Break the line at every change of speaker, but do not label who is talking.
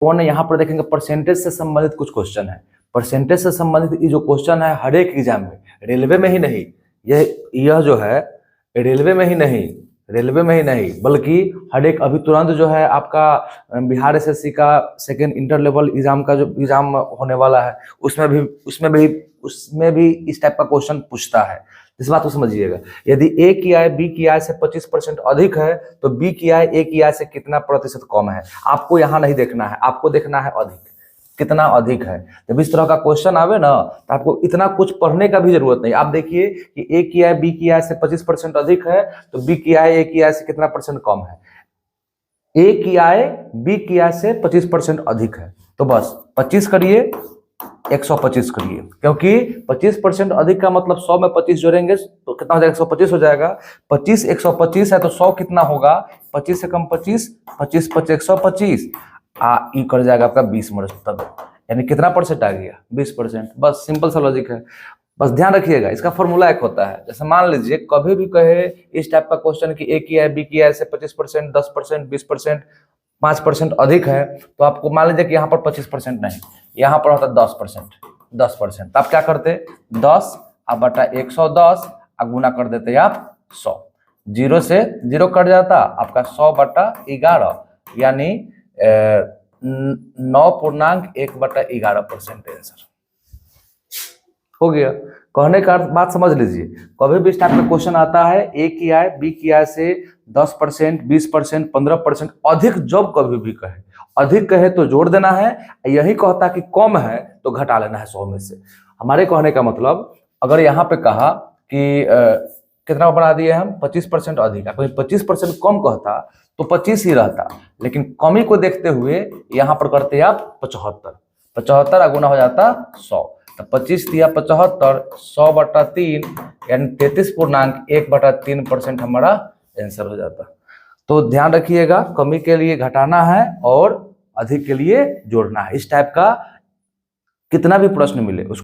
कौन है, यहाँ पर देखेंगे परसेंटेज से संबंधित कुछ क्वेश्चन है। परसेंटेज से संबंधित ये जो क्वेश्चन है हर एक एग्जाम में, रेलवे में ही नहीं, यह जो है रेलवे में ही नहीं बल्कि हर एक, अभी तुरंत जो है आपका बिहार एसएससी का सेकेंड इंटर लेवल एग्जाम का जो एग्जाम होने वाला है उसमें भी इस टाइप का क्वेश्चन पूछता है। इस बात को समझिएगा, यदि ए की आय बी की आय से 25% अधिक है तो बी की आय ए की आय से कितना प्रतिशत कम है। आपको यहाँ नहीं देखना है, आपको देखना है अधिक, कितना अधिक है। जब इस तरह का क्वेश्चन आवे ना तो आपको इतना कुछ पढ़ने का भी जरूरत नहीं। आप देखिए कि ए की आय बी की आय से 25% अधिक है तो बी की आय ए की आय से कितना परसेंट कम है। ए की आय बी की आय से 25% अधिक है तो बस 25 करिए, 125 करिए, क्योंकि 25% अधिक का मतलब 100 में 25 जोड़ेंगे तो कितना हो जाएगा, 125 हो जाएगा। 25 125 है तो 100 कितना होगा, 25 से कम 25, 25 25 125 ई कर जाएगा आपका 20%, तब यानी कितना परसेंट आ गया, 20%। बस सिंपल सा लॉजिक है, बस ध्यान रखिएगा। इसका फॉर्मूला एक होता है, जैसे मान लीजिए कभी भी कहे इस टाइप का क्वेश्चन कि ए की आय बी की आय से 25%, 10%, 20%, 5% अधिक है तो आपको मान लीजिए कि यहाँ पर 25% नहीं, यहाँ पर होता 10%। तो आप क्या करते, 10 बटा 110 गुना कर देते आप 100, 0 से 0 कट जाता आपका 100 बटा 11 यानी 9.1/11% आंसर हो गया। कहने का बात समझ लीजिए, कभी भी इस टाइप का क्वेश्चन आता है ए की आय बी की आय से 10%, 20%, 15% अधिक, जब कभी भी कहे, अधिक कहे तो जोड़ देना है, यही कहता कि कम है तो घटा लेना है 100 में से। हमारे कहने का मतलब, अगर यहाँ पे कहा कि कितना बना दिए हम 25% अधिक, 25% कम कहता तो 25 ही रहता, लेकिन कमी को देखते हुए यहाँ पर करते आप 75 गुना हो जाता 100, तो 25 दिया 75, 100 बटा 3 यानी 33.1/3% हमारा आंसर हो जाता। तो ध्यान रखिएगा, कमी के लिए घटाना है और अधिक के लिए जोड़ना है। इस टाइप का कितना भी प्रश्न मिले उसको